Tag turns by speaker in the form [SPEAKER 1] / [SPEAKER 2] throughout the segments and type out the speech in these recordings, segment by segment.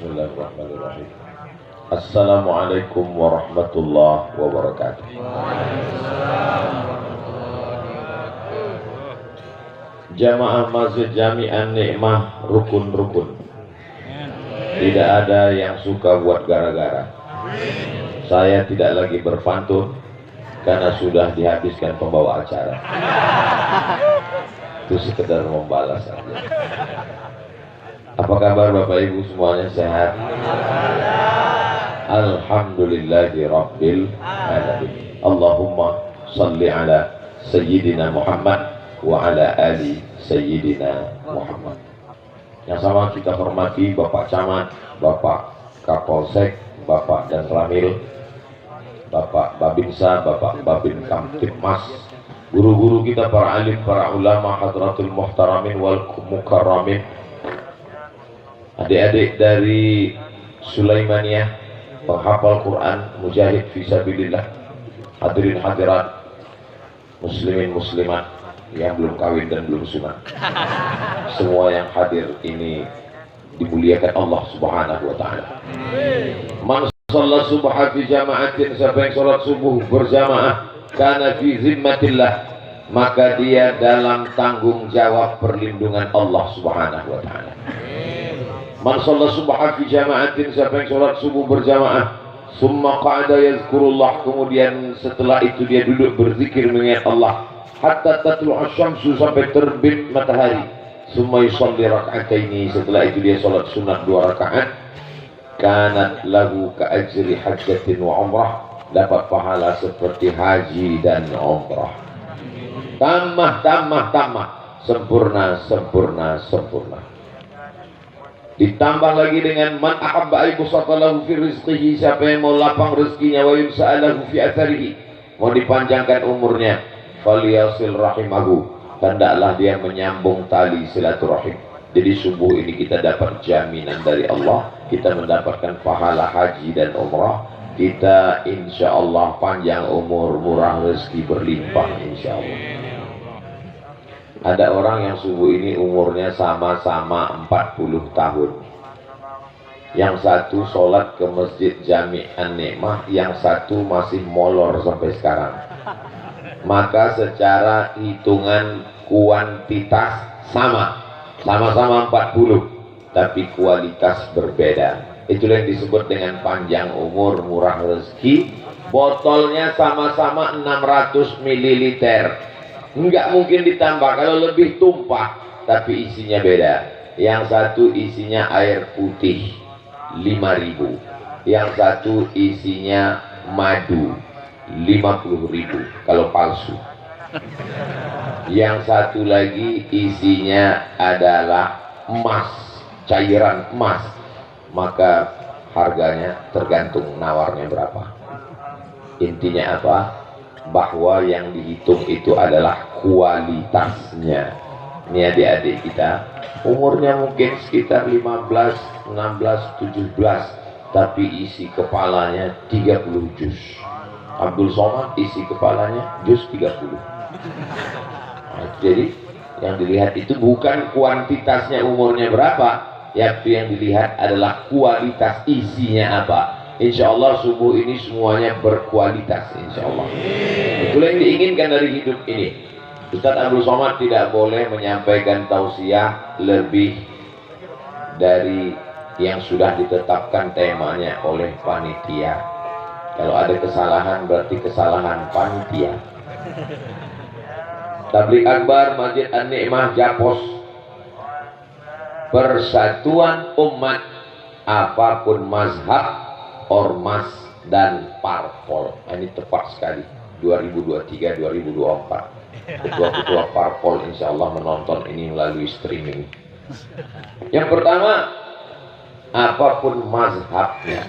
[SPEAKER 1] Bismillahirrahmanirrahim. Assalamualaikum warahmatullahi wabarakatuh. Jamaah Masjid Jami'an Nikmah rukun-rukun. Tidak ada yang suka buat gara-gara. Saya tidak lagi berpantun karena sudah dihabiskan pembawa acara. Itu sekedar membalas saja. Apa kabar Bapak Ibu semuanya, sehat? Alhamdulillahi Rabbil Alamin. Allahumma salli ala Sayyidina Muhammad wa ala ali Sayyidina Muhammad. Yang sama kita hormati Bapak Camat, Bapak Kapolsek, Bapak dan Ramil, Bapak Babinsa, Bapak Babin Kamtipmas, guru-guru kita, para alim, para ulama, hadratul muhtaramin wal mukarramin, adik-adik dari Sulaimaniyah, penghafal Quran, mujahid fisabilillah, hadirin hadirat, muslimin muslimat yang belum kawin dan belum sunat, semua yang hadir ini dimuliakan Allah Subhanahu wa taala. Man shalla subha fi jama'atin, siapa yang salat subuh berjamaah, kana fi zimmatillah, maka dia dalam tanggung jawab perlindungan Allah Subhanahu wa taala. Man shalla subha fi jama'atin, siapa yang salat subuh berjamaah, summa qa'ada yazkurullah, kemudian setelah itu dia duduk berzikir mengingat Allah, hatta tatlu'a syamsu, sampai terbit matahari, summa yusalli raka'ataini, setelah itu dia salat sunat 2 rakaat, kanat lahu ka ajri hajjatin wa umrah, dapat pahala seperti haji dan umrah. Tambah, sempurna. Ditambah lagi dengan man ahabba aybusatalahu fi rizqihi, siapa yang mau lapang rezekinya, wa yumsa'alahu fi atharihi, mau dipanjangkan umurnya, falyasil rahimahu, hendaklah dia menyambung tali silaturahim. Jadi subuh ini kita dapat jaminan dari Allah, kita mendapatkan pahala haji dan umrah, kita insya Allah panjang umur, murah rezeki, berlimpah insya Allah. Ada orang yang subuh ini umurnya sama-sama 40 tahun. Yang satu sholat ke Masjid Jami'an Nikmah, yang satu masih molor sampai sekarang. Maka secara hitungan kuantitas sama-sama 40, tapi kualitas berbeda. Itulah yang disebut dengan panjang umur, murah rezeki. Botolnya sama-sama 600 ml. Enggak mungkin ditambah, kalau lebih tumpah, tapi isinya beda. Yang satu isinya air putih 5.000, yang satu isinya madu 50.000 kalau palsu. Yang satu lagi isinya adalah emas, cairan emas, maka harganya tergantung nawarnya berapa. Intinya apa? Bahwa yang dihitung itu adalah kualitasnya. Ini adik-adik kita umurnya mungkin sekitar 15, 16, 17, tapi isi kepalanya 30 juz. Abdul Somad isi kepalanya juz 30. Nah, jadi yang dilihat itu bukan kuantitasnya umurnya berapa, yang dilihat adalah kualitas isinya apa. Insya Allah subuh ini semuanya berkualitas, insya Allah. Itulah yang diinginkan dari hidup ini. Ustaz Abdul Somad tidak boleh menyampaikan tausiah lebih dari yang sudah ditetapkan temanya oleh panitia. Kalau ada kesalahan berarti kesalahan panitia. Tabligh Akbar Masjid An-Nikmah Japos, persatuan umat apapun mazhab, ormas dan parpol. Ini tepat sekali 2023-2024. Ketua-ketua parpol insya Allah menonton ini melalui streaming. Yang pertama, apapun mazhabnya.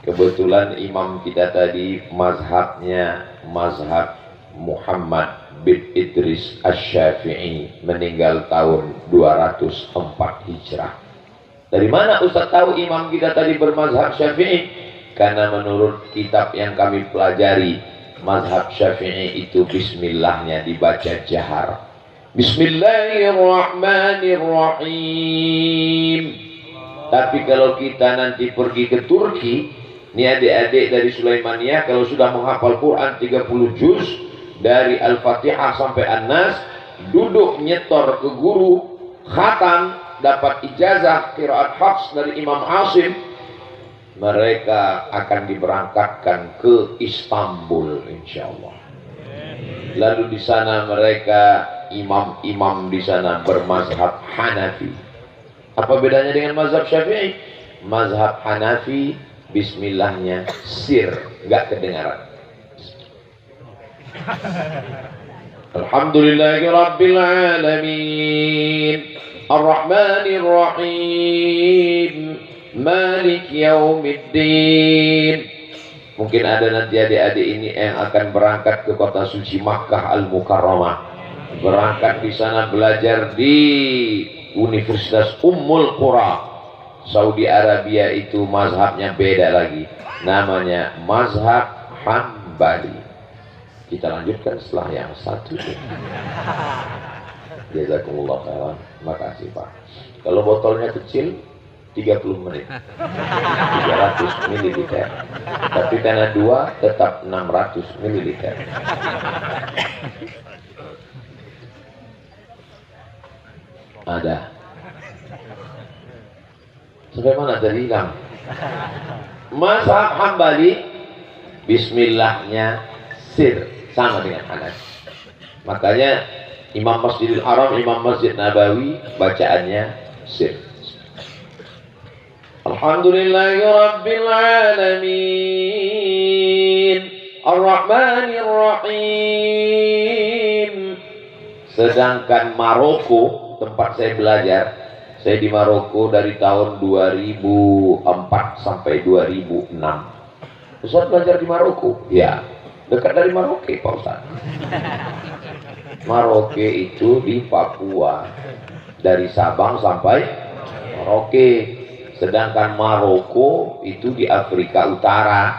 [SPEAKER 1] Kebetulan imam kita tadi mazhabnya mazhab Muhammad bin Idris Asy-Syafi'i, meninggal tahun 204 Hijrah. Dari mana Ustaz tahu imam kita tadi bermazhab Syafi'i? Karena menurut kitab yang kami pelajari, mazhab Syafi'i itu bismillahnya dibaca jahar. Bismillahirrahmanirrahim. Tapi kalau kita nanti pergi ke Turki, ini adik-adik dari Sulaimania kalau sudah menghafal Quran 30 juz dari Al-Fatihah sampai An-Nas, duduk nyetor ke guru, khatam, dapat ijazah qiraat Hafs dari Imam Asim, mereka akan diberangkatkan ke Istanbul insyaallah. Lalu di sana mereka imam-imam di sana bermazhab Hanafi. Apa bedanya dengan mazhab Syafi'i? Mazhab Hanafi bismillahnya sir, nggak kedengaran. Alhamdulillahi Rabbil Alamin Ar-Rahmanir Rahim Malik Yaumiddin. Mungkin ada nanti adik-adik ini yang akan berangkat ke kota suci Makkah Al-Mukarramah, berangkat di sana belajar di Universitas Ummul Qura Saudi Arabia. Itu mazhabnya beda lagi, namanya mazhab Hambali. Kita lanjutkan setelah yang satu. Jazakumullah khairan. Makasih Pak. Kalau botolnya kecil 30 menit 300 ml, tapi karena 2 tetap 600 ml. Ada sampai mana tadi hilang? Mazhab Hambali bismillahnya sir, sama dengan Hanafi. Makanya Imam Masjidil Haram, Imam Masjid Nabawi bacaannya sir. Alhamdulillahi Rabbil Alamin Ar-Rahmanir Rahim. Sedangkan Maroko, tempat saya belajar, saya di Maroko dari tahun 2004 sampai 2006. Ustaz belajar di Maroko? Ya, dekat dari Maroke Pak Ustaz. Maroke itu di Papua, dari Sabang sampai Maroke. Sedangkan Maroko itu di Afrika Utara,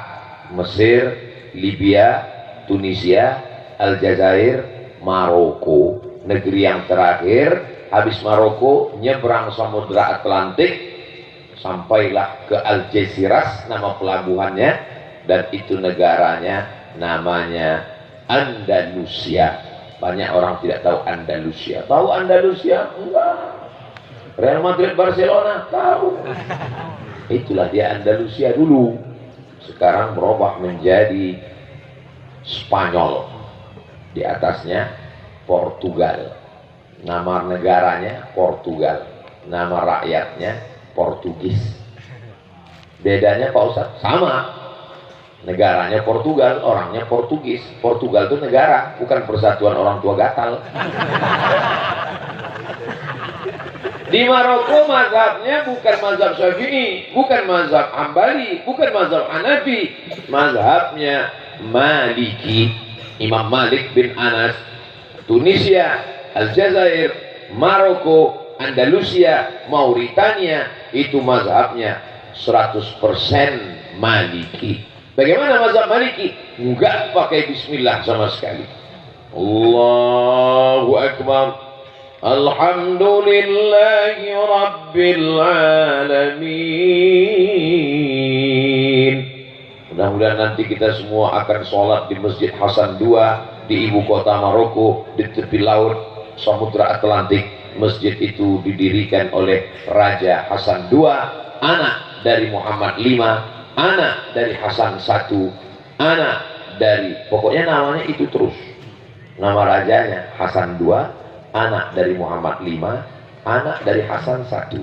[SPEAKER 1] Mesir, Libya, Tunisia, Aljazair, Maroko. Negeri yang terakhir, habis Maroko, nyebrang Samudra Atlantik, sampailah ke Algeciras, nama pelabuhannya, dan itu negaranya namanya Andalusia. Banyak orang tidak tahu Andalusia. Tahu Andalusia? Enggak. Real Madrid, Barcelona, tahu. Itulah dia Andalusia dulu. Sekarang berubah menjadi Spanyol. Di atasnya Portugal. Nama negaranya Portugal. Nama rakyatnya Portugis. Bedanya Pak Ustaz? Sama. Negaranya Portugal, orangnya Portugis. Portugal itu negara, bukan persatuan orang tua gatal. Di Maroko mazhabnya bukan mazhab Syafi'i, bukan mazhab Hambali, bukan mazhab Hanafi, mazhabnya Maliki. Imam Malik bin Anas. Tunisia, Aljazair, Maroko, Andalusia, Mauritania, itu mazhabnya 100% Maliki. Bagaimana mazhab Maliki? Enggak pakai bismillah sama sekali. Allahu Akbar. Alhamdulillahi Rabbil Alamin. Mudah-mudahan nanti kita semua akan sholat di Masjid Hasan II di ibu kota Maroko, di tepi laut Samudra Atlantik. Masjid itu didirikan oleh Raja Hasan II, anak dari Muhammad V, anak dari Hasan I, anak dari, pokoknya namanya itu terus. Nama rajanya Hasan II, anak dari Muhammad V, anak dari Hasan I.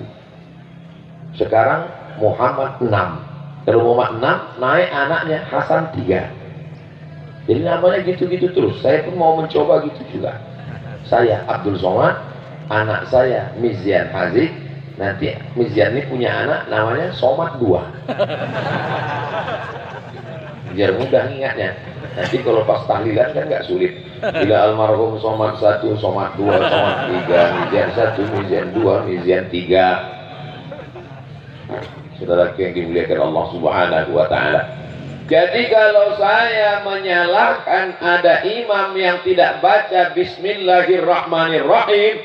[SPEAKER 1] Sekarang Muhammad VI. Kalau Muhammad VI naik anaknya Hasan III. Jadi namanya gitu-gitu terus. Saya pun mau mencoba gitu juga. Saya Abdul Somad, anak saya Mizyan Hazik. Nanti Mizyan ini punya anak namanya Somad II. Biar mudah ingatnya. Nanti kalau pas tahlilan kan nggak sulit. Bila almarhum Somad 1, Somad 2, Somad 3, Mizyan 1, Mizyan 2, Mizyan 3. Saudara yang dimuliakan Allah Subhanahu wa Ta'ala. Jadi kalau saya menyalahkan ada imam yang tidak baca Bismillahirrahmanirrahim,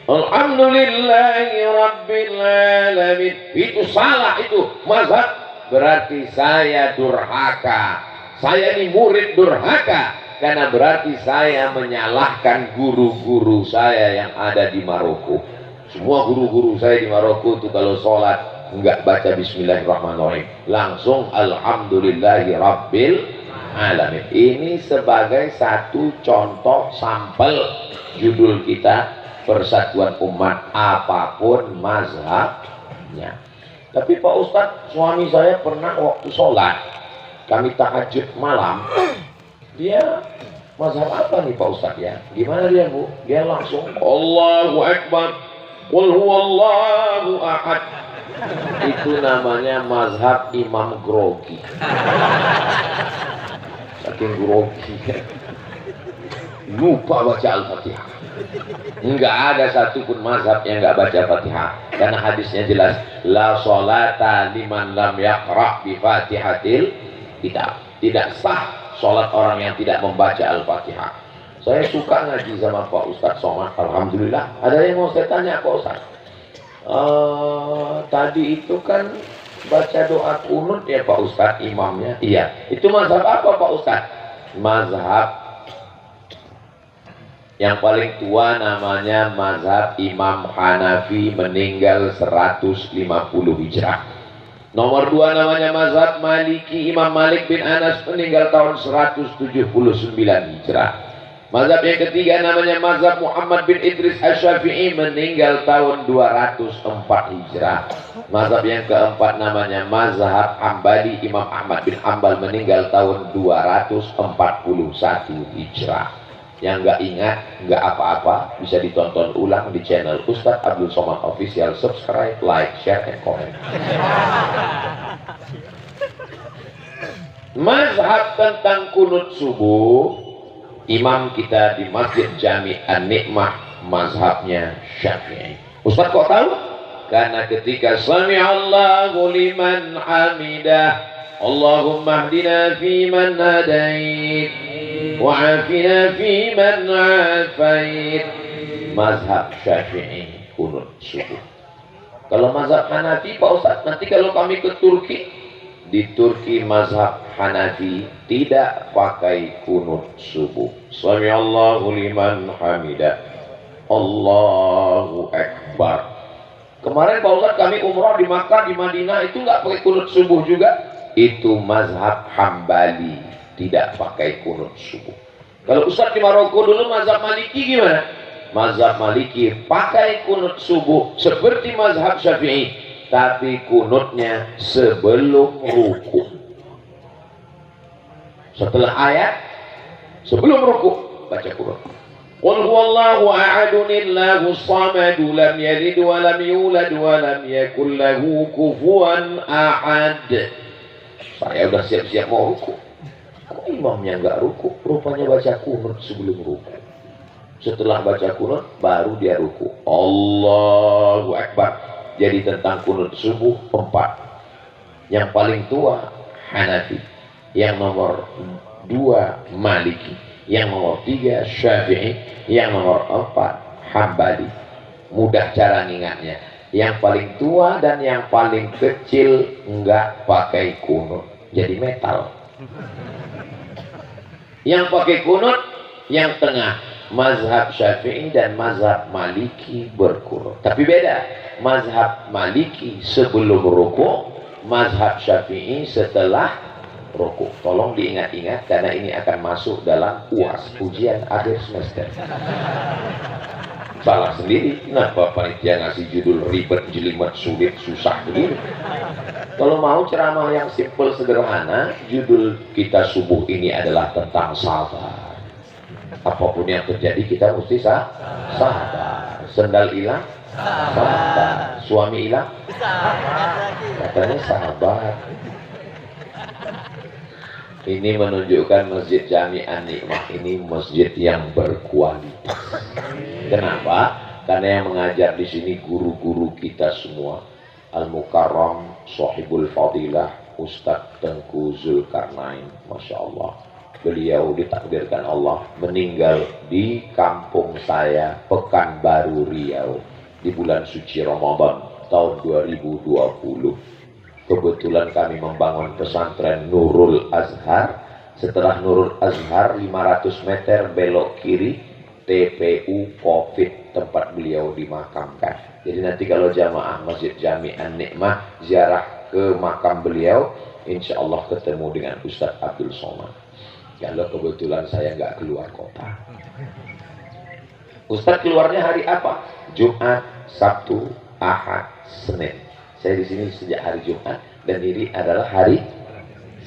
[SPEAKER 1] Alhamdulillahi Rabbil Alamin. Itu salah, itu mazhab. Berarti saya durhaka. Saya ini murid durhaka. Karena berarti saya menyalahkan guru-guru saya yang ada di Maroko. Semua guru-guru saya di Maroko itu kalau sholat enggak baca Bismillahirrahmanirrahim, langsung Alhamdulillahi Rabbil Alamin. Ini sebagai satu contoh sampel judul kita, persatuan umat apapun mazhabnya. Tapi Pak Ustadz, suami saya pernah waktu sholat, kami tahajud malam, dia mazhab apa nih Pak Ustadz ya? Gimana dia Bu? Dia langsung Allahu Akbar, Qul huwallahu ahad. Itu namanya mazhab Imam Grogi. Saking grogi, lupa baca Al-Fatihah. Enggak ada satupun mazhab yang enggak baca Fatihah. Karena hadisnya jelas, la sholata liman lam yaqra bi Fatihatil kitab. Tidak sah sholat orang yang tidak membaca Al-Fatihah. Saya suka ngaji sama Pak Ustadz Somad, alhamdulillah. Ada yang mau saya tanya Pak Ustadz? Tadi itu kan baca doa kunut ya Pak Ustadz, imamnya. Iya. Itu mazhab apa Pak Ustadz? Mazhab yang paling tua namanya mazhab Imam Hanafi, meninggal 150 Hijrah. Nomor 2 namanya mazhab Maliki, Imam Malik bin Anas, meninggal tahun 179 Hijrah. Mazhab yang ketiga namanya mazhab Muhammad bin Idris Asy-Syafi'i, meninggal tahun 204 Hijrah. Mazhab yang keempat namanya mazhab Hambali, Imam Ahmad bin Hambal, meninggal tahun 241 Hijrah. Yang nggak ingat, nggak apa-apa, bisa ditonton ulang di channel Ustadz Abdul Somad Official. Subscribe, like, share, and comment. Mazhab tentang kunut subuh, imam kita di Masjid Jami An-Nikmah mazhabnya Syafi'i. Ustaz kok tahu? Karena ketika Sami'allahu liman hamidah, Allahumma hdina fi man hadait, wa'afina fi man afait, mazhab Syafi'i kunut subuh. Kalau mazhab Hanafi Pak Ustaz, nanti kalau kami ke Turki, di Turki mazhab Hanafi tidak pakai kunut subuh. Sami'allahu liman hamidah, Allahu Akbar. Kemarin Pak Ustaz kami umrah di Makkah, di Madinah, itu nggak pakai kunut subuh juga. Itu mazhab Hambali, tidak pakai kunut subuh. Kalau Ustaz di Maroko dulu mazhab Maliki gimana? Mazhab Maliki pakai kunut subuh seperti mazhab Syafi'i, tapi kunutnya sebelum ruku. Setelah ayat, sebelum ruku baca kunut. Qul huwallahu ahadunillahu samadu, lam yalid wa lam yulad wa lam yakul lahu kufuwan ahad. Saya udah siap-siap mau ruku, kok imamnya nggak ruku? Rupanya baca kunut sebelum ruku. Setelah baca kunut baru dia ruku. Allahu Akbar. Jadi tentang kunut subuh 4. Yang paling tua Hanafi, yang nomor 2 Maliki, yang nomor 3 Syafi'i, yang nomor 4 Hambali. Mudah cara ngingatnya. Yang paling tua dan yang paling kecil enggak pakai kunut, jadi metal. Yang pakai kunut yang tengah, mazhab Syafi'i dan mazhab Maliki berkunut. Tapi beda. Mazhab Maliki sebelum ruku, mazhab Syafi'i setelah ruku. Tolong diingat-ingat karena ini akan masuk dalam UAS, ujian akhir semester. Salah sendiri, kenapa panitia ngasih judul ribet, jelimet, sulit, susah begini? Kalau mau ceramah yang simple, sederhana, judul kita subuh ini adalah tentang sabar. Apapun yang terjadi kita mesti sabar. Sendal hilang, sabar. Suami hilang, katanya sabar. Ini menunjukkan Masjid Jami An-Nikmah ini masjid yang berkualitas. Kenapa? Karena yang mengajar di sini guru-guru kita semua. Al-Mukarram, Sohibul Fadilah, Ustadz Tengku Zulkarnain, Masya Allah. Beliau ditakdirkan Allah meninggal di kampung saya, Pekanbaru Riau, di bulan suci Ramadan tahun 2020. Kebetulan kami membangun pesantren Nurul Azhar. Setelah Nurul Azhar 500 meter belok kiri, TPU Covid tempat beliau dimakamkan. Jadi nanti kalau jamaah Masjid Jami An-Nikmah ziarah ke makam beliau, insya Allah ketemu dengan Ustadz Abdul Somad. Kalau kebetulan saya nggak keluar kota. Ustadz keluarnya hari apa? Jumat, Sabtu, Ahad, Senin. Saya di sini sejak hari Jumat dan ini adalah hari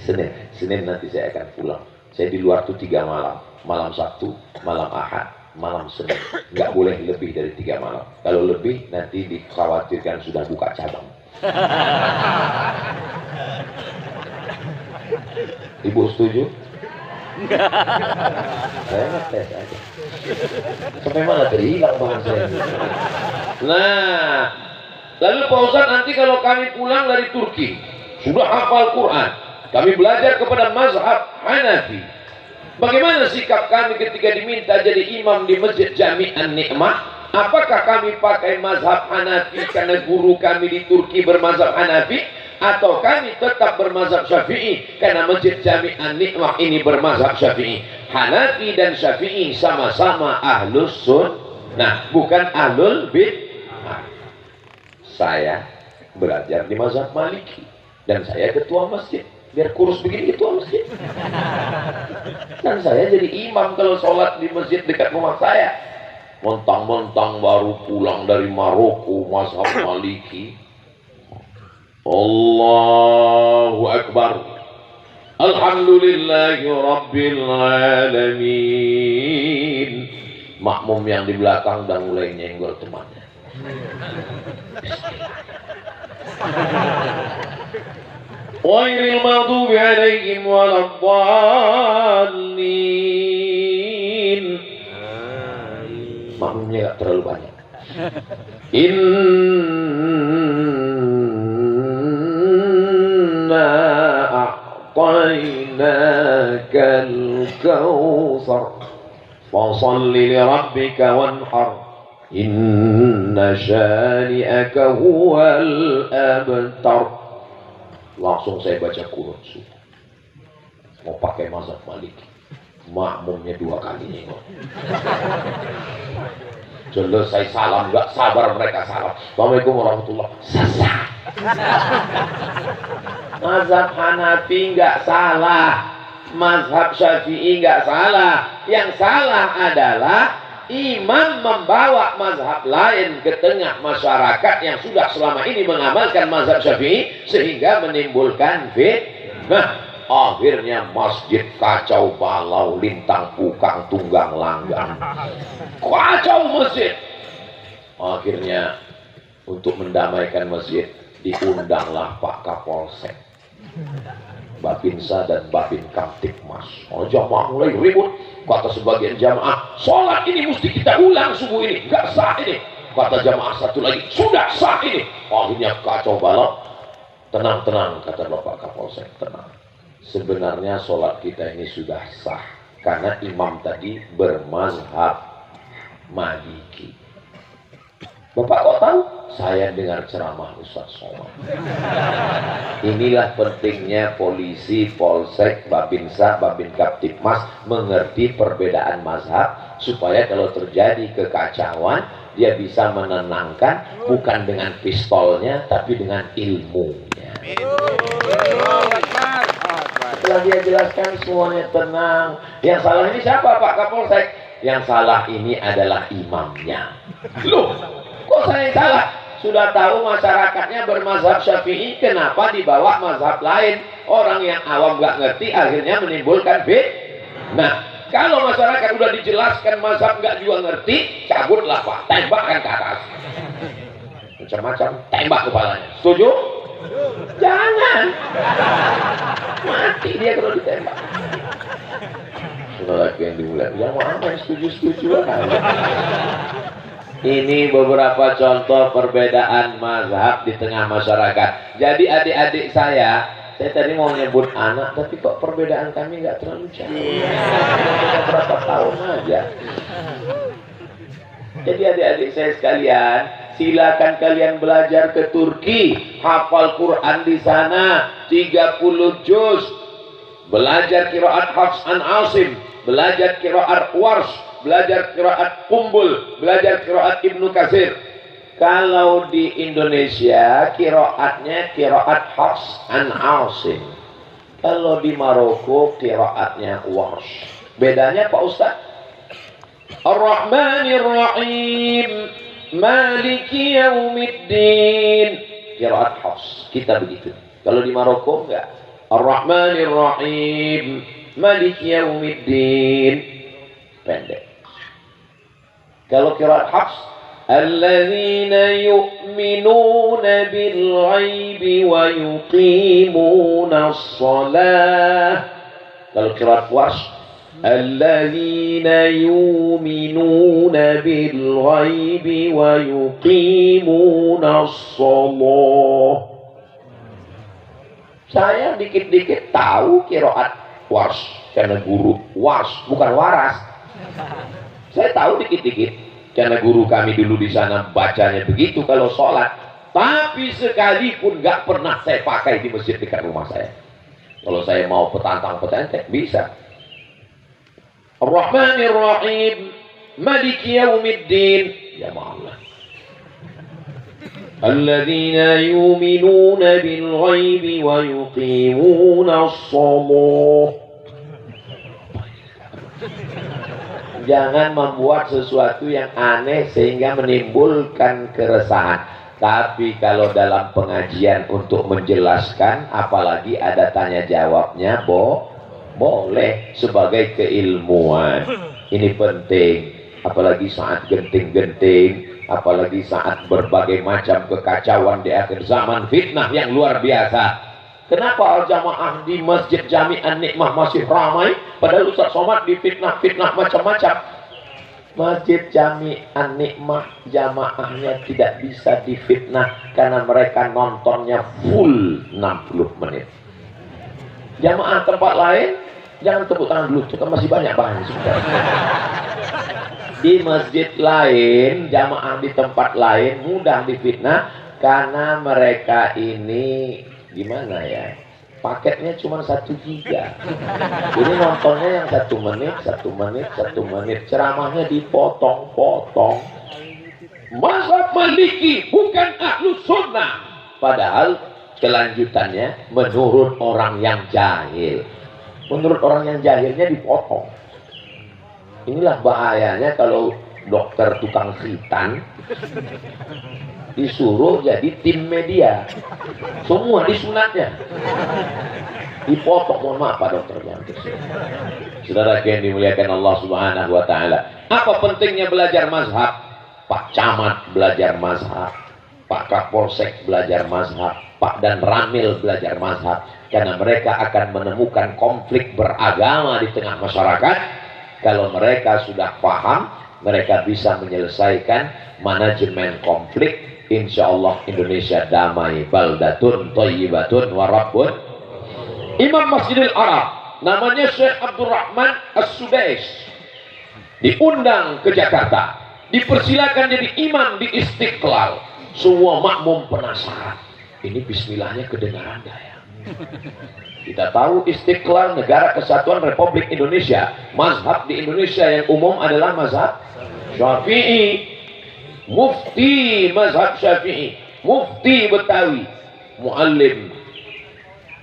[SPEAKER 1] Senin. Senin nanti saya akan pulang. Saya di luar tuh 3 malam. Malam Sabtu, malam Ahad, malam Senin. Nggak boleh lebih dari 3 malam. Kalau lebih nanti dikhawatirkan sudah buka cabang. Ibu setuju? Saya ngetes aja. Sampai mana terhilang bahan saya. Nah, lalu Pak Ustadz nanti kalau kami pulang dari Turki, sudah hafal Quran, kami belajar kepada mazhab Hanafi. Bagaimana sikap kami ketika diminta jadi imam di Masjid Jami An-Nikmah? Apakah kami pakai mazhab Hanafi karena guru kami di Turki bermazhab Hanafi? Atau kami tetap bermazhab Syafi'i karena Masjid Jami An-Nikmah ini bermazhab Syafi'i? Hanafi dan Syafi'i sama-sama ahlus sunnah, bukan ahlul bid'ah. Saya belajar di mazhab Maliki dan saya ketua masjid. Biar kurus begini ketua masjid. Dan saya jadi imam kalau sholat di masjid dekat rumah saya. Mentang-mentang baru pulang dari Maroko mazhab Maliki. Allahu Akbar. Alhamdulillahi Rabbil Alamin. Makmum yang di belakang udah mulai nyenggol temannya. Ghairil maghdubi alaihim waladdallin. Makmumnya gak terlalu banyak. Inna a'tainakal kautsar fasalli li rabbika wanhar inna syani'aka huwal abtar. Langsung saya baca kunut subuh. Mau pakai mazhab Maliki. Makmumnya 2 kali nengok. Selesai salam, gak sabar mereka salam. Assalamualaikum warahmatullahi wabarakatuh. Mazhab Hanafi gak salah, mazhab Syafi'i gak salah. Yang salah adalah imam membawa mazhab lain ke tengah masyarakat yang sudah selama ini mengamalkan mazhab Syafi'i sehingga menimbulkan fitnah. Akhirnya masjid kacau balau, lintang pukang tunggang langgang, kacau masjid. Akhirnya untuk mendamaikan masjid diundanglah Pak Kapolsek, Babinsa dan Babin Kamtipmas. Oh, jamaah mulai ribut. Kata sebagian jamaah, sholat ini mesti kita ulang subuh ini, nggak sah ini. Kata jamaah satu lagi, sudah sah ini. Akhirnya kacau balau. Tenang-tenang, kata Bapak Kapolsek, tenang. Sebenarnya sholat kita ini sudah sah karena imam tadi bermazhab Maliki. Bapak kok tahu? Saya dengar ceramah Ustaz Somad. Inilah pentingnya polisi, polsek, babinsa, babin kaptipmas mengerti perbedaan mazhab supaya kalau terjadi kekacauan dia bisa menenangkan bukan dengan pistolnya tapi dengan ilmunya. Setelah dia jelaskan semuanya tenang. Yang salah ini siapa Pak Kapolsek? Yang salah ini adalah imamnya. Loh, kok saya salah? Sudah tahu masyarakatnya bermazhab Syafi'i, kenapa dibawa mazhab lain? Orang yang awam gak ngerti akhirnya menimbulkan Nah, kalau masyarakat udah dijelaskan mazhab gak juga ngerti, cabutlah Pak, tembakkan ke atas. Macam-macam, tembak kepalanya. Setuju? Jangan. Mati dia kalau ditembak. Sudah lagi yang dimulai. Yang mana yang setuju-setuju aja. Ini beberapa contoh perbedaan mazhab di tengah masyarakat. Jadi adik-adik saya, Saya tadi mau nyebut anak, tapi kok perbedaan kami nggak terlalu jauh. Beda berapa tahun aja. Jadi adik-adik saya sekalian, silakan kalian belajar ke Turki, hafal Quran di sana 30 juz, belajar qiraat Hafs an Asim, belajar qiraat Warsh, belajar qiraat Qumbul, belajar qiraat Ibnu Katsir. Kalau di Indonesia qiraatnya qiraat Hafs an Asim. Kalau di Maroko qiraatnya Warsh. Bedanya Pak Ustaz? Ar-Rahmanir Rahim, Maliki Yaumiddin. Qiraat Hafs, kita begitu. Kalau di Maroko enggak. Ar-Rahmanir Rahim, Maliki Yaumiddin. Pendek. Kalau qiraat Hafs, alladzina yu'minuna bil ghaibi wa yuqimuna shalah. Kalau qiraat Warsh, alladzina yu'minuna bil ghaibi wa yuqimuna shalah. Saya dikit-dikit tahu qiraat Warsh karena guru Warsh, bukan waras. Saya tahu dikit-dikit karena guru kami dulu di sana bacanya begitu kalau sholat. Tapi sekalipun nggak pernah saya pakai di masjid dekat rumah saya. Kalau saya mau petantang-petantang bisa. Ar-Rahmanir Rahim, Maliki Yaumiddin. Ya Allah. Alladzina yu'minuna bil ghaibi wa yuqimuna shalah. Jangan membuat sesuatu yang aneh sehingga menimbulkan keresahan. Tapi kalau dalam pengajian untuk menjelaskan, apalagi ada tanya jawabnya, boleh sebagai keilmuan. Ini penting, apalagi saat genting-genting, apalagi saat berbagai macam kekacauan di akhir zaman, fitnah yang luar biasa. Kenapa al-jamaah di Masjid Jami' An-Nikmah masih ramai, padahal Ustaz Somad difitnah-fitnah macam-macam? Masjid Jami' An-Nikmah jamaahnya tidak bisa difitnah karena mereka nontonnya full 60 menit. Jamaah tempat lain, jangan tepuk tangan dulu, itu kan masih banyak bahan. Di masjid lain, jamaah di tempat lain mudah difitnah karena mereka ini gimana ya, paketnya cuma 1 giga. Jadi nontonnya yang 1 menit, 1 menit, 1 menit, ceramahnya dipotong-potong. Mazhab Maliki bukan Ahlus Sunnah, padahal kelanjutannya menurut orang yang jahil. Menurut orang yang jahilnya dipotong. Inilah bahayanya kalau dokter tukang khitan disuruh jadi tim media, semua disunatnya dipotong. Mohon maaf Pak dokternya. Saudara yang dimuliakan Allah Subhanahu wa taala, apa pentingnya belajar mazhab? Pak Camat belajar mazhab, Pak Kapolsek belajar mazhab, Pak dan Ramil belajar mazhab, karena mereka akan menemukan konflik beragama di tengah masyarakat. Kalau mereka sudah paham, mereka bisa menyelesaikan manajemen konflik. Insya Allah Indonesia damai, baldatun thayyibatun warabbun. Imam Masjidil Arab namanya Syekh Abdurrahman As-Sudais diundang ke Jakarta, dipersilakan jadi imam di Istiqlal. Semua makmum penasaran, ini bismillahnya kedengaran gak ya? Kita tahu Istiqlal Negara Kesatuan Republik Indonesia. Mazhab di Indonesia yang umum adalah mazhab Syafi'i. Mufti mazhab Syafi'i, mufti Betawi, muallim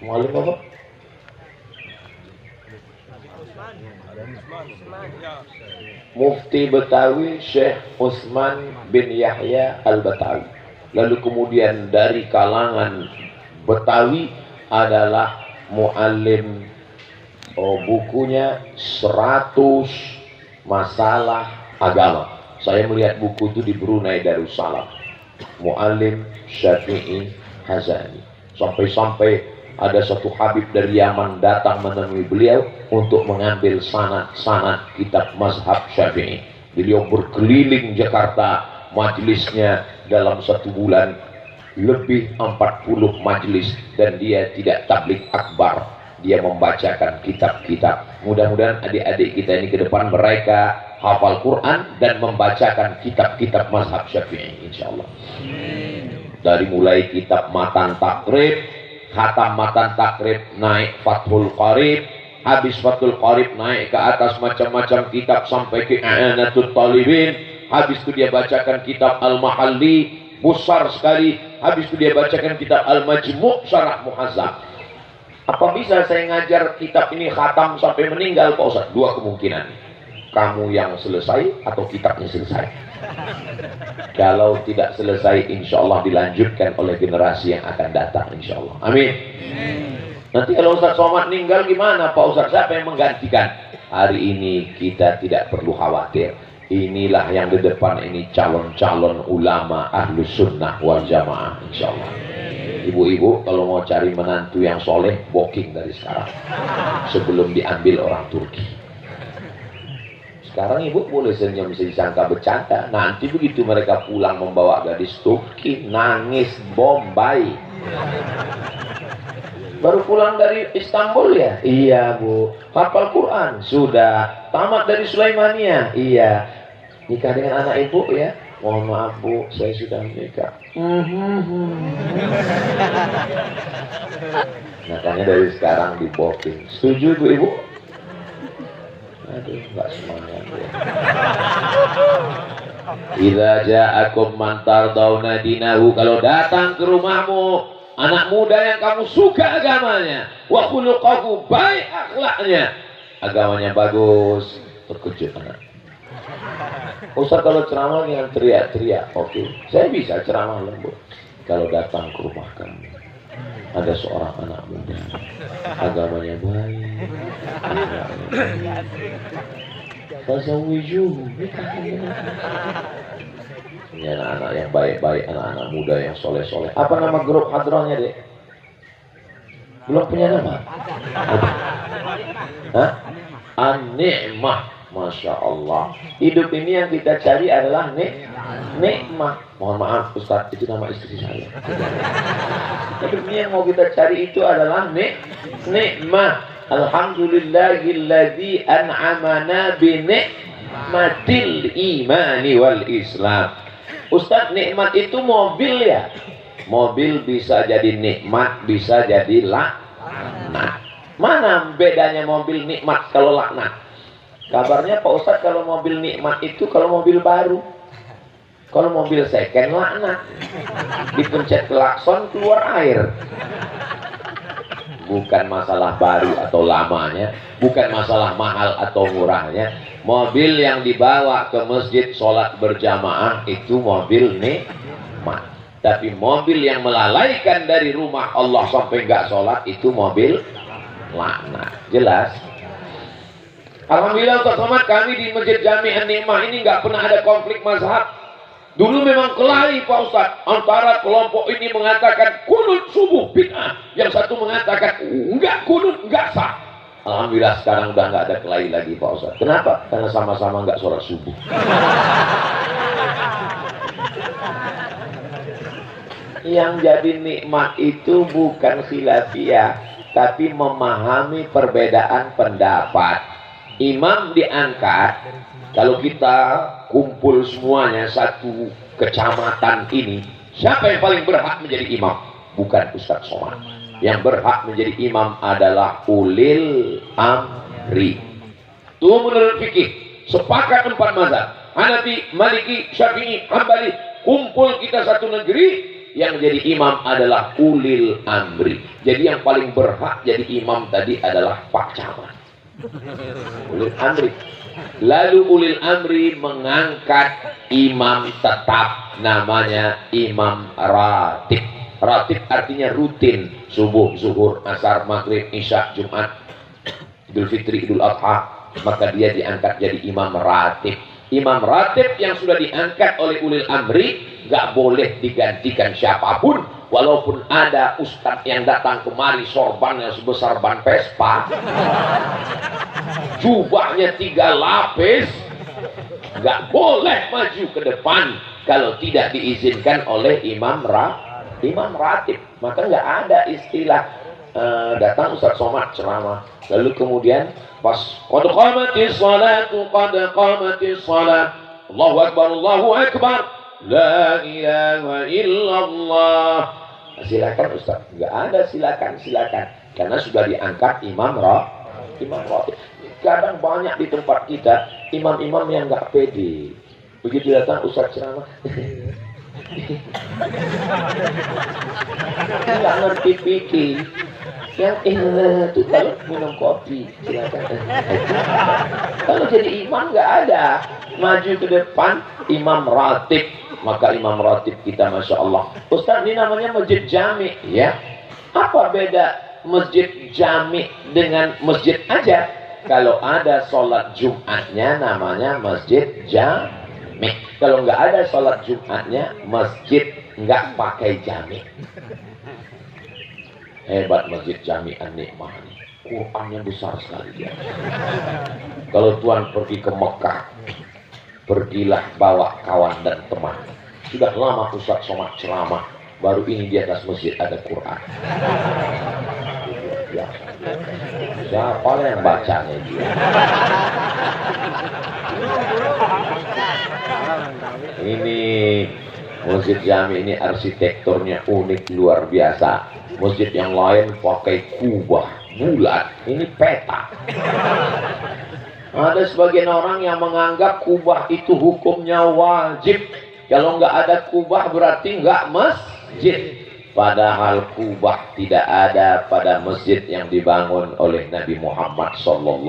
[SPEAKER 1] apa? Mufti Betawi Syekh Utsman bin Yahya Al-Batawi. Lalu kemudian dari kalangan Betawi adalah muallim, bukunya 100 masalah agama. Saya melihat buku itu di Brunei Darussalam. Muallim Syafi'i Hazani. Sampai-sampai ada satu Habib dari Yaman datang menemui beliau untuk mengambil sanad-sanad kitab mazhab Syafi'i. Beliau berkeliling Jakarta, majelisnya dalam 1 bulan lebih 40 majelis, dan dia tidak tabligh akbar, dia membacakan kitab-kitab. Mudah-mudahan adik-adik kita ini ke depan mereka hafal Quran dan membacakan kitab-kitab mazhab Syafi'i insyaallah. Dari mulai kitab Matan Takrib, khatam Matan Takrib, naik Fathul Qarib, habis Fathul Qarib naik ke atas macam-macam kitab sampai ke I'anatul Talibin, habis itu dia bacakan kitab Al-Mahalli besar sekali, habis itu dia bacakan kitab Al-Majmu' Syarah Muhazzab. Apa bisa saya ngajar kitab ini khatam sampai meninggal Pak Ustaz? Dua kemungkinan, kamu yang selesai atau kitabnya selesai. Kalau tidak selesai, insya Allah dilanjutkan oleh generasi yang akan datang insya Allah. Amin. Nanti kalau Ustaz Somad meninggal gimana Pak Ustaz? Siapa yang menggantikan? Hari ini kita tidak perlu khawatir. Inilah yang di depan ini calon-calon ulama ahlus sunnah wal jamaah insya Allah. Ibu-ibu kalau mau cari menantu yang soleh, booking dari sekarang sebelum diambil orang Turki. Sekarang ibu boleh senyum, bisa disangka bercanda. Nanti begitu mereka pulang membawa gadis Turki, nangis Bombay. Baru pulang dari Istanbul ya? Iya bu. Hafal Quran? Sudah. Tamat dari Sulaimania? Iya. Nikah dengan anak ibu ya? Mohon maaf bu, saya sudah menikah. Makanya dari sekarang di booking. Setuju bu ibu? Aduh, nggak semangat ya. Idza ja'akum man tardawna dinahu, kalau datang ke rumahmu anak muda yang kamu suka agamanya, wa khuluquhu, baik akhlaknya, agamanya bagus, terkejut anak. Ustaz kalau ceramah jangan teriak-teriak. Oke, saya bisa ceramah lembut. Kalau datang ke rumah kamu ada seorang anak muda, agamanya baik, fazawijuhu, ini anak-anak yang baik-baik, anak-anak muda yang soleh-soleh. Apa nama grup hadrohnya dek? Belum punya nama? Hah? An-Ni'mah. Masya Allah. Hidup ini yang kita cari adalah nikmah. Mohon maaf Ustaz, itu nama istri saya. Hidup ini yang mau kita cari itu adalah nikmah. Alhamdulillahilladzi an'amana bi ni'matil imani wal Islam. Ustaz, nikmat itu mobil ya? Mobil bisa jadi nikmat, bisa jadi laknat. Mana bedanya mobil nikmat kalau laknat? Kabarnya Pak Ustadz kalau mobil nikmat itu kalau mobil baru. Kalau mobil second laknat. Dipencet klakson keluar air. Bukan masalah baru atau lamanya, bukan masalah mahal atau murahnya. Mobil yang dibawa ke masjid sholat berjamaah itu mobil nikmat. Tapi mobil yang melalaikan dari rumah Allah sampai nggak sholat itu mobil laknat. Jelas? Alhamdulillah Ustaz Somad, kami di Masjid Jami An-Ni'mah ini nggak pernah ada konflik mazhab. Dulu memang kelahi Pak Ustaz, antara kelompok ini mengatakan kunut subuh bid'ah, yang satu mengatakan enggak, kunut enggak sah. Alhamdulillah sekarang udah nggak ada kelahi lagi Pak Ustaz. Kenapa? Karena sama-sama nggak sholat subuh. Yang jadi nikmat itu bukan khilafiyah, tapi memahami perbedaan pendapat. Imam diangkat, kalau kita kumpul semuanya satu kecamatan ini, siapa yang paling berhak menjadi imam? Bukan Ustaz Somad. Yang berhak menjadi imam adalah ulil amri. Itu menurut fikih. Sepakat 4 mazhab, Hanafi, Maliki, Syafi'i, Hambali. Kumpul kita satu negeri, yang jadi imam adalah ulil amri. Jadi yang paling berhak jadi imam tadi adalah Pak Camat. Ulil amri. Lalu ulil amri mengangkat imam tetap, namanya imam ratib. Ratib artinya rutin, subuh, zuhur, asar, maghrib, isya, jumat, idul fitri, idul adha, maka dia diangkat jadi imam ratib. Imam ratib yang sudah diangkat oleh ulil amri gak boleh digantikan siapapun. Walaupun ada ustadz yang datang kemari sorbannya sebesar ban Vespa, jubahnya 3 lapis, gak boleh maju ke depan kalau tidak diizinkan oleh imam imam ratib. Maka nggak ada istilah datang Ustaz Somad ceramah lalu kemudian pas qad qamatis salatu qad qamatis salat Allahu akbar la ilaha illallah. Silakan Ustaz, nggak ada silakan karena sudah diangkat imam ratib. Kadang banyak di tempat kita imam-imam yang nggak pede, begitu datang Ustaz ceramah nggak ngerti fikih. Yang itu kalau minum kopi silakan. Kalau jadi imam nggak ada, maju ke depan imam ratib. Maka imam ratib kita masya Allah, Ustaz ini namanya masjid jami ya. Apa beda masjid jami dengan masjid aja? Kalau ada sholat Jumatnya namanya masjid jami. Kalau nggak ada sholat Jumatnya masjid nggak pakai jami. Hebat masjid Jami An-Nikmah ini. Qurannya besar sekali dia. Kalau Tuhan pergi ke Mekah, pergilah bawa kawan dan teman. Sudah lama Ustaz Somad ceramah, baru ini di atas masjid ada Quran. Ya. Siapa yang bacanya dia? Ini Masjid Jami ini arsitekturnya unik luar biasa. Masjid yang lain pakai kubah bulat, ini peta. Ada sebagian orang yang menganggap kubah itu hukumnya wajib. Kalau nggak ada kubah berarti nggak masjid. Padahal kubah tidak ada pada masjid yang dibangun oleh Nabi Muhammad SAW.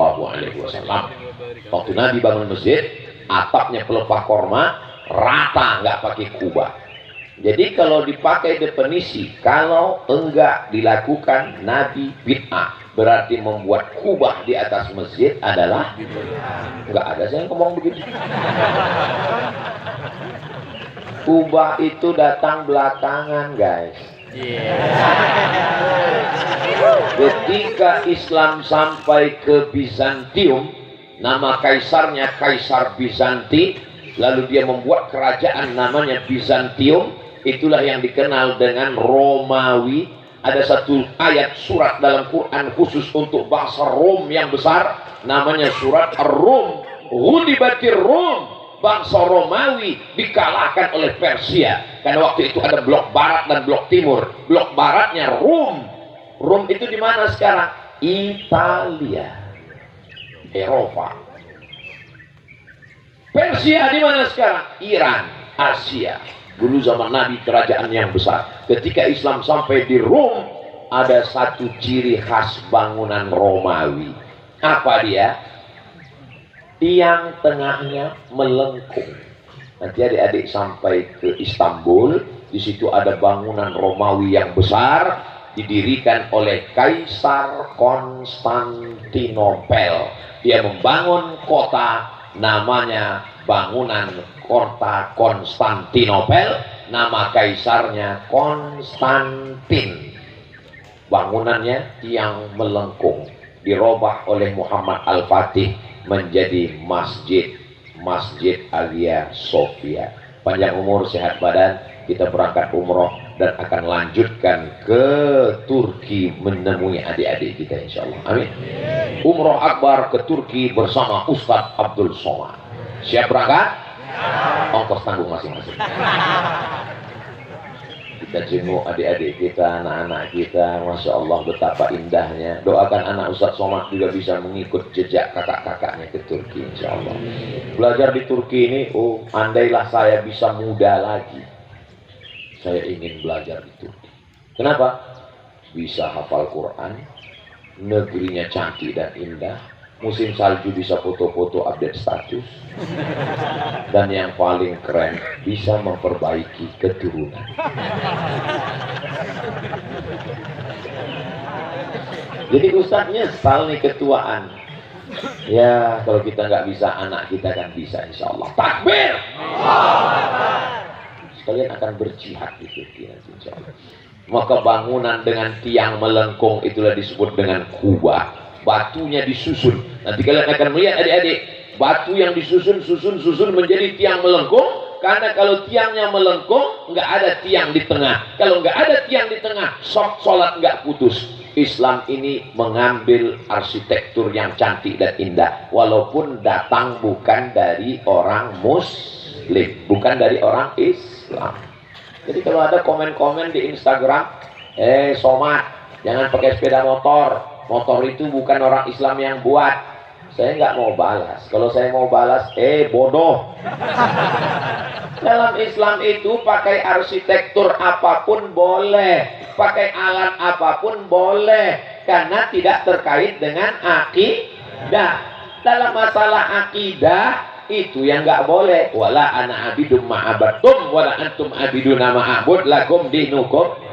[SPEAKER 1] Waktu Nabi bangun masjid, atapnya pelepah korma, rata, nggak pakai kubah. Jadi kalau dipakai definisi, kalau enggak dilakukan Nabi bid'ah, berarti membuat kubah di atas masjid adalah enggak ada saya ngomong begitu. Kubah itu datang belakangan guys. Ketika Islam sampai ke Bizantium, nama kaisarnya Kaisar Bizanti, lalu dia membuat kerajaan namanya Bizantium. Itulah yang dikenal dengan Romawi. Ada satu ayat surat dalam Quran khusus untuk bangsa Rom yang besar, namanya surat Ar-Rum. Ghulibatir Rum, bangsa Romawi dikalahkan oleh Persia. Karena waktu itu ada blok barat dan blok timur. Blok baratnya Rum. Rum itu di mana sekarang? Italia, Eropa. Persia di mana sekarang? Iran, Asia. Dulu zaman Nabi kerajaan yang besar. Ketika Islam sampai di Rom, ada satu ciri khas bangunan Romawi. Apa dia? Tiang tengahnya melengkung. Nanti adik-adik sampai ke Istanbul, di situ ada bangunan Romawi yang besar, didirikan oleh Kaisar Konstantinopel. Dia membangun kota, namanya bangunan kota Konstantinopel, nama kaisarnya Konstantin. Bangunannya tiang melengkung, dirubah oleh Muhammad Al-Fatih menjadi Masjid Hagia Sophia. Panjang umur, sehat badan, kita berangkat umroh dan akan lanjutkan ke Turki menemui adik-adik kita insyaallah. Amin. Umroh akbar ke Turki bersama Ustadz Abdul Somad. Siap berangkat? Ongkos tanggung masing-masing. Kita jenguk adik-adik kita, anak-anak kita. Masya Allah betapa indahnya. Doakan anak Ustadz Somad juga bisa mengikut jejak kakak-kakaknya ke Turki insya Allah. Belajar di Turki ini, andailah saya bisa muda lagi, saya ingin belajar di Turki. Kenapa? Bisa hafal Quran, negerinya cantik dan indah, musim salju bisa foto-foto update status, dan yang paling keren bisa memperbaiki keturunan. Jadi ustadznya nyesal nih ketuaan. Ya kalau kita nggak bisa, anak kita kan bisa insya Allah. Takbir! Kalian akan berjihad di Turki nanti insya Allah. Maka bangunan dengan tiang melengkung itulah disebut dengan kubah. Batunya disusun. Nanti kalian akan melihat adik-adik, batu yang disusun menjadi tiang melengkung. karena kalau tiangnya melengkung, nggak ada tiang di tengah. Kalau nggak ada tiang di tengah, sholat nggak putus. Islam ini mengambil arsitektur yang cantik dan indah, walaupun datang bukan dari orang Muslim, bukan dari orang Islam. Jadi kalau ada komen-komen di Instagram, somat, jangan pakai sepeda motor. Motor itu bukan orang Islam yang buat. Saya nggak mau balas. Kalau saya mau balas, bodoh. Dalam Islam itu pakai arsitektur apapun boleh, pakai alat apapun boleh, karena tidak terkait dengan akidah. Dalam masalah akidah itu yang nggak boleh. Wala ana abidum ma'abatum, wala antum abiduna ma'abud, lakum dinukum.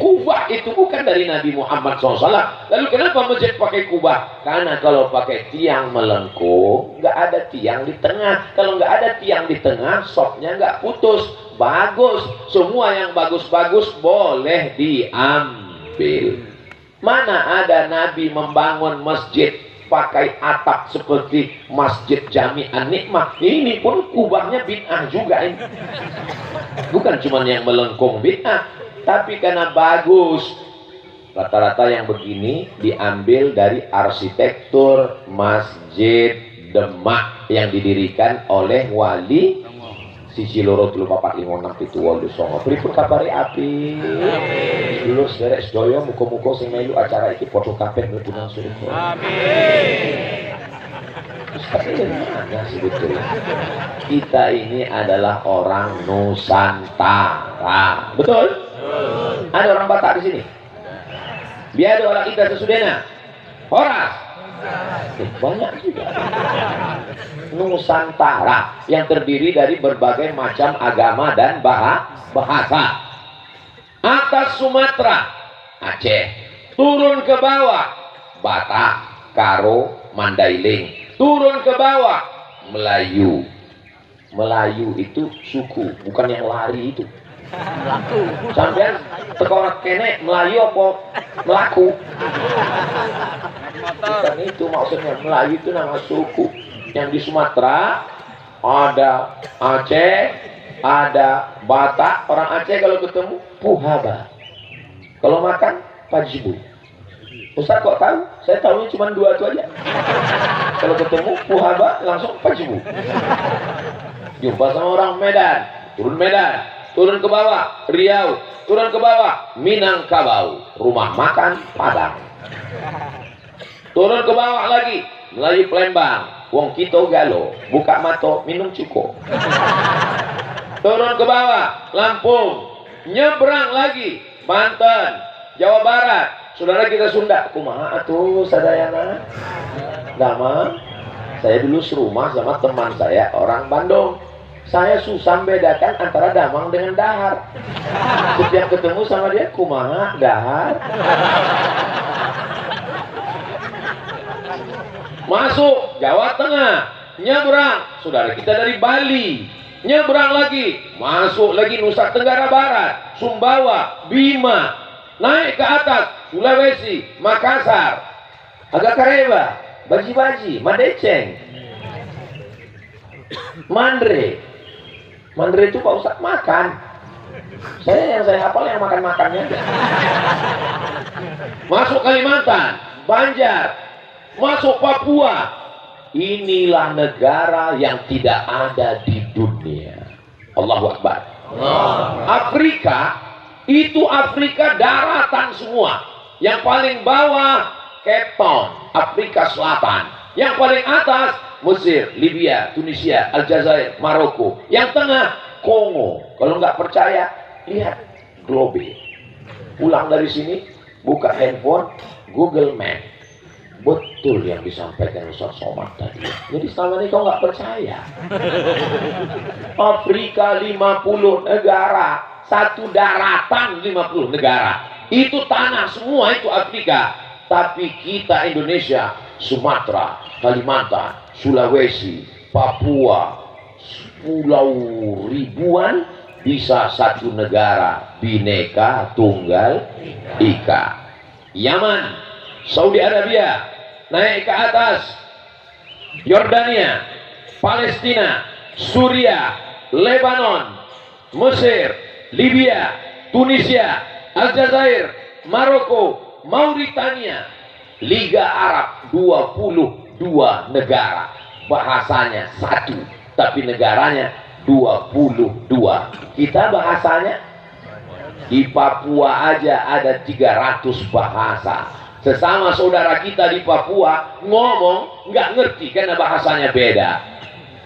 [SPEAKER 1] Kubah itu bukan dari Nabi Muhammad SAW. Lalu kenapa masjid pakai kubah? Karena kalau pakai tiang melengkung, nggak ada tiang di tengah. Kalau nggak ada tiang di tengah, sopnya nggak putus. Bagus. Semua yang bagus-bagus boleh diambil. Mana ada Nabi membangun masjid pakai atap seperti Masjid Jami'an Nikmah. Ini pun kubahnya bid'ah juga ini. Bukan cuma yang melengkung bid'ah, tapi karena bagus. Rata-rata yang begini diambil dari arsitektur Masjid Demak yang didirikan oleh Wali sisi loro 3456 itu Waldo Songo. Pripun kabare api. Dulu sederek sedaya muga-muga sing melu acara iki padha kabeh mlebu nang surga. Amin. Tapi mana sebetulnya? Kita ini adalah orang Nusantara. Betul? Ada orang Batak di sini? Biar ada orang kita sesudena. Horas. Banyak juga. Nusantara yang terdiri dari berbagai macam agama dan bahasa. Atas Sumatera, Aceh. Turun ke bawah, Batak, Karo, Mandailing. Turun ke bawah, Melayu. Melayu itu suku, bukan yang lari itu. Sampai tekorak kene Melayu apa melaku? Bukan itu maksudnya. Melayu itu nama suku. Yang di Sumatera ada Aceh, ada Batak. Orang Aceh kalau ketemu Puhaba, kalau makan Pajibu. Ustaz kok tahu? Saya tahunya cuma dua itu aja. Kalau ketemu Puhaba langsung Pajibu. Jumpa sama orang Medan, turun Medan. Turun ke bawah Riau, turun ke bawah Minangkabau, rumah makan Padang. Turun ke bawah lagi Melayu Palembang, wong Kito Galo, buka mato minum cukup. Turun ke bawah Lampung, nyebrang lagi Banten, Jawa Barat. Saudara kita Sunda, kumaha atuh sadayana? Dama, saya dulu serumah sama teman saya orang Bandung. Saya susah membedakan antara damang dengan dahar. Setiap ketemu sama dia, kumaha, dahar. Masuk Jawa Tengah, nyebrang. Saudara kita dari Bali, nyebrang lagi, masuk lagi Nusa Tenggara Barat, Sumbawa, Bima, naik ke atas Sulawesi, Makassar, agak Kareba, Baji-Baji, Madeceng, Mandre. Mandre itu Pak Ustadz makan. Yang saya hafal yang makan-makannya aja. Masuk Kalimantan, Banjar, masuk Papua. Inilah negara yang tidak ada di dunia. Allahu Akbar. Afrika itu Afrika daratan semua. Yang paling bawah Cape Town, Afrika Selatan. Yang paling atas Mesir, Libya, Tunisia, Aljazair, Maroko. Yang tengah Kongo. Kalau nggak percaya, lihat globe. Pulang dari sini, buka handphone, Google Map. Betul yang disampaikan Ustaz Somad tadi. Jadi selama ini kau nggak percaya. Afrika 50 negara, satu daratan 50 negara. Itu tanah semua itu Afrika. Tapi kita Indonesia, Sumatera, Kalimantan, Sulawesi, Papua, pulau ribuan bisa satu negara, Bhinneka Tunggal Ika. Yaman, Saudi Arabia, naik ke atas Yordania, Palestina, Suriah, Lebanon, Mesir, Libya, Tunisia, Aljazair, Maroko, Mauritania, Liga Arab, 22 negara. Bahasanya satu, tapi negaranya 22. Kita bahasanya di Papua aja ada 300 bahasa. Sesama saudara kita di Papua ngomong nggak ngerti karena bahasanya beda.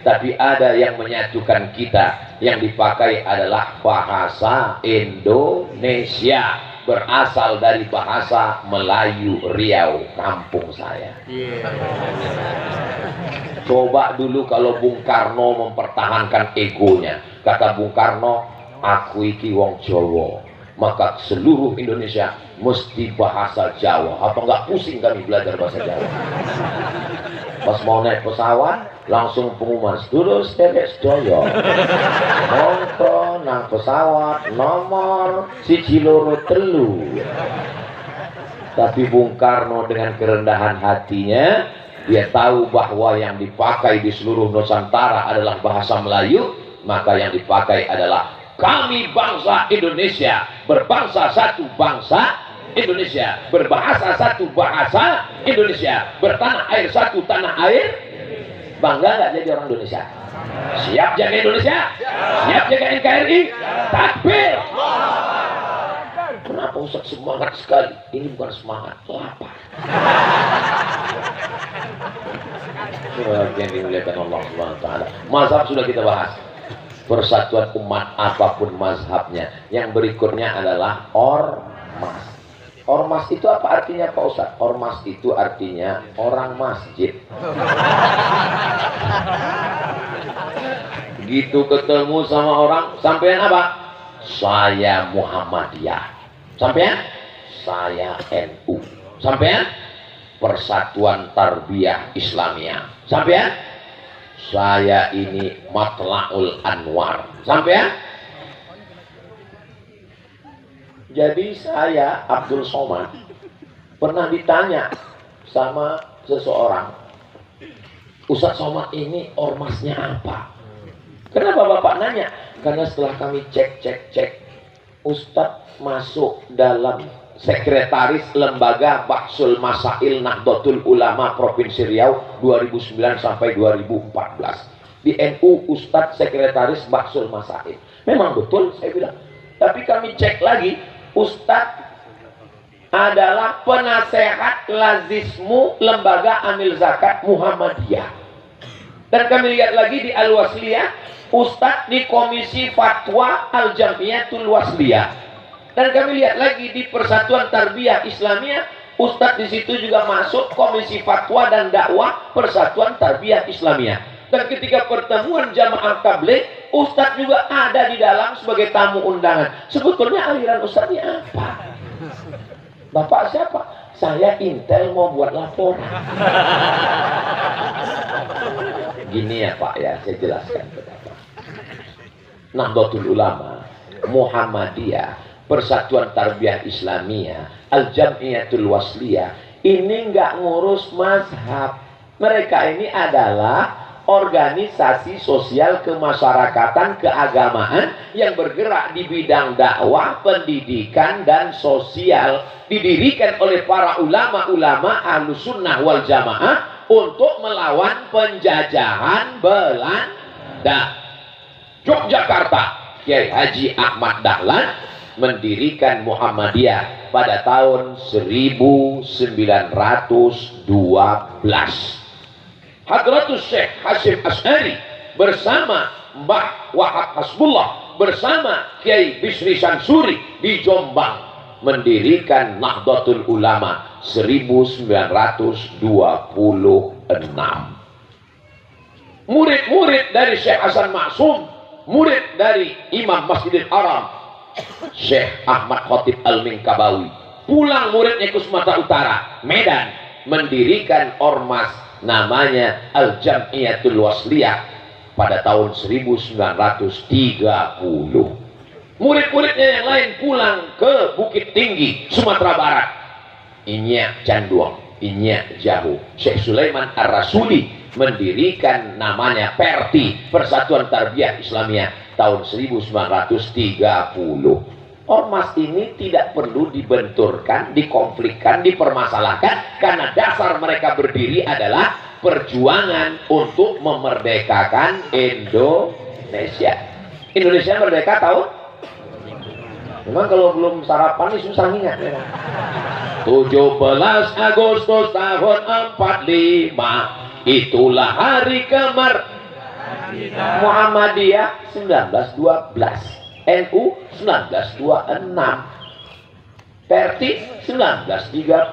[SPEAKER 1] Tapi ada yang menyatukan kita, yang dipakai adalah bahasa Indonesia, berasal dari bahasa Melayu Riau, kampung saya. Coba dulu kalau Bung Karno mempertahankan egonya, kata Bung Karno, aku iki wong Jawa, maka seluruh Indonesia mesti bahasa Jawa. Apa nggak pusing kami belajar bahasa Jawa? Pas mau naik pesawat, langsung pengumuman, terus dewek sedaya mongko nang pesawat nomor 123. Tapi Bung Karno dengan kerendahan hatinya, dia tahu bahwa yang dipakai di seluruh Nusantara adalah bahasa Melayu, maka yang dipakai adalah kami bangsa Indonesia, berbangsa satu bangsa Indonesia, berbahasa satu bahasa Indonesia, bertanah air satu tanah air. Bangga nggak jadi orang Indonesia? Siap jaga Indonesia? Siap jaga NKRI? Takbir! Kenapa Ustaz semangat sekali? Ini bukan semangat, lapar. Yang dimuliakan Allah Subhanahu wa taala. Mazhab sudah kita bahas. Persatuan umat apapun mazhabnya. Yang berikutnya adalah ormas. Ormas itu apa artinya Pak Ustaz? Ormas itu artinya orang masjid. Gitu ketemu sama orang, sampean apa? Saya Muhammadiyah. Sampean? Saya NU. Sampean? Persatuan Tarbiyah Islamiyah. Sampean? Saya ini Matla'ul Anwar. Sampean? Jadi saya Abdul Somad pernah ditanya sama seseorang, Ustadz Somad ini ormasnya apa? Kenapa Bapak nanya? Karena setelah kami cek, Ustadz masuk dalam sekretaris lembaga Bahsul Masail Nahdlatul Ulama Provinsi Riau 2009 sampai 2014. Di NU Ustadz sekretaris Bahsul Masail. Memang betul saya bilang. Tapi kami cek lagi, Ustadz adalah penasehat lazismu lembaga amil zakat Muhammadiyah. Dan kami lihat lagi di Al-Wasliyah, Ustadz di Komisi Fatwa Al-Jamiyatul Wasliyah. Dan kami lihat lagi di Persatuan Tarbiyah Islamiyah, Ustadz di situ juga masuk Komisi Fatwa dan Dakwah Persatuan Tarbiyah Islamiyah. Dan ketika pertemuan jamaah tabligh, Ustadz juga ada di dalam sebagai tamu undangan. Sebetulnya aliran Ustadznya apa? Bapak siapa? Saya Intel mau buat laporan. Gini ya Pak ya, saya jelaskan ke Bapak. Nahdlatul Ulama, Muhammadiyah, Persatuan Tarbiyah Islamiyah, Al-Jamiyatul Wasliyah, ini nggak ngurus mazhab. Mereka ini adalah organisasi sosial kemasyarakatan keagamaan yang bergerak di bidang dakwah, pendidikan, dan sosial, didirikan oleh para ulama-ulama Ahlus Sunnah wal Jamaah untuk melawan penjajahan Belanda. Yogyakarta, Kiai Haji Ahmad Dahlan mendirikan Muhammadiyah pada tahun 1912. Hadratus Syekh Hasyim Asy'ari bersama Mbah Wahab Hasbullah bersama Kiai Bisri Sansuri di Jombang mendirikan Nahdlatul Ulama 1926. Murid-murid dari Syekh Hasan Maksum, murid dari Imam Masjidil Haram Syekh Ahmad Khatib Al-Minkabawi, pulang muridnya ke Sumatera Utara, Medan, mendirikan ormas namanya Al-Jamiyatul Wasliyah pada tahun 1930. Murid-muridnya yang lain pulang ke Bukit Tinggi, Sumatera Barat, Inyak Canduang, Inyak Jahu. Syekh Sulaiman Ar-Rasuli mendirikan namanya PERTI, Persatuan Tarbiyah Islamiyah, tahun 1930. Ormas ini tidak perlu dibenturkan, dikonflikkan, dipermasalahkan, karena dasar mereka berdiri adalah perjuangan untuk memerdekakan Indonesia. Indonesia merdeka tahun? Memang kalau belum sarapan ini susah ingat. 17 Agustus tahun 45, itulah hari kemerdekaan. Muhammadiyah 1912. NU 1926, PERTI 1930,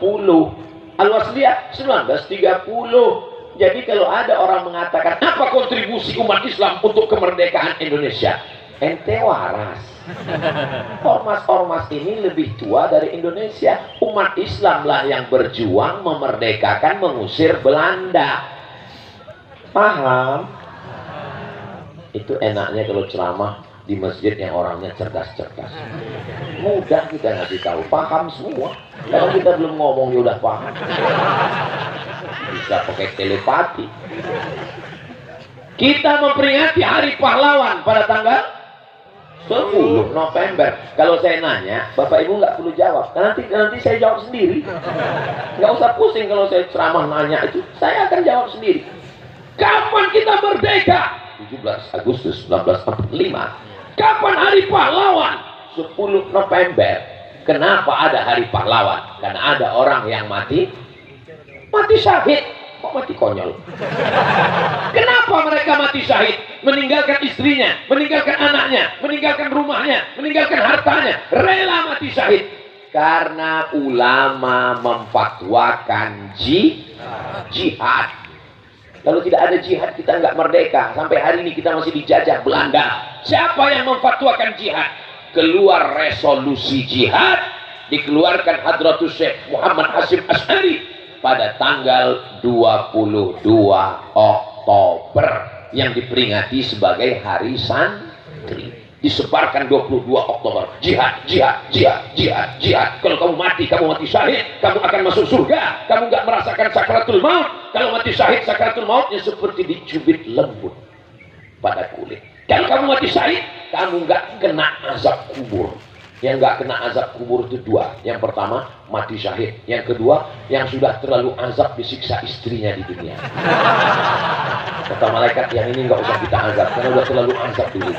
[SPEAKER 1] Al-Wasliyah 1930. Jadi kalau ada orang mengatakan apa kontribusi umat Islam untuk kemerdekaan Indonesia, ente waras. Ormas-ormas ini lebih tua dari Indonesia. Umat Islam lah yang berjuang memerdekakan, mengusir Belanda. Paham? Itu enaknya kalau ceramah di masjid yang orangnya cerdas-cerdas. Mudah kita ngasih tahu, paham semua. Kalau kita belum ngomong ya udah paham. Bisa pakai telepati. Kita memperingati Hari Pahlawan pada tanggal 10 November. Kalau saya nanya, Bapak Ibu nggak perlu jawab. Nanti saya jawab sendiri. Nggak usah pusing kalau saya ceramah nanya itu. Saya akan jawab sendiri. Kapan kita merdeka? 17 Agustus 1945. Kapan Hari Pahlawan? 10 November. Kenapa ada Hari Pahlawan? Karena ada orang yang mati syahid. Kok mati konyol? Kenapa mereka mati syahid? Meninggalkan istrinya, meninggalkan anaknya, meninggalkan rumahnya, meninggalkan hartanya, rela mati syahid. Karena ulama memfatwakan jihad. Kalau tidak ada jihad, kita nggak merdeka. Sampai hari ini kita masih dijajah Belanda. Siapa yang memfatwakan jihad? Keluar resolusi jihad, dikeluarkan Hadratus Syekh Muhammad Hasyim Asy'ari pada tanggal 22 Oktober yang diperingati sebagai Hari Santri. Disebarkan 22 Oktober. Jihad, jihad, jihad, jihad, jihad. Kalau kamu mati syahid, kamu akan masuk surga. Kamu nggak merasakan sakratul maut. Kalau mati syahid, sakratul mautnya seperti dicubit lembut pada kulit. Kalau kamu mati syahid, kamu nggak kena azab kubur. Yang nggak kena azab kubur itu dua. Yang pertama, mati syahid. Yang kedua, yang sudah terlalu azab disiksa istrinya di dunia. Kata malaikat, yang ini nggak usah kita azab karena udah terlalu azab dulu.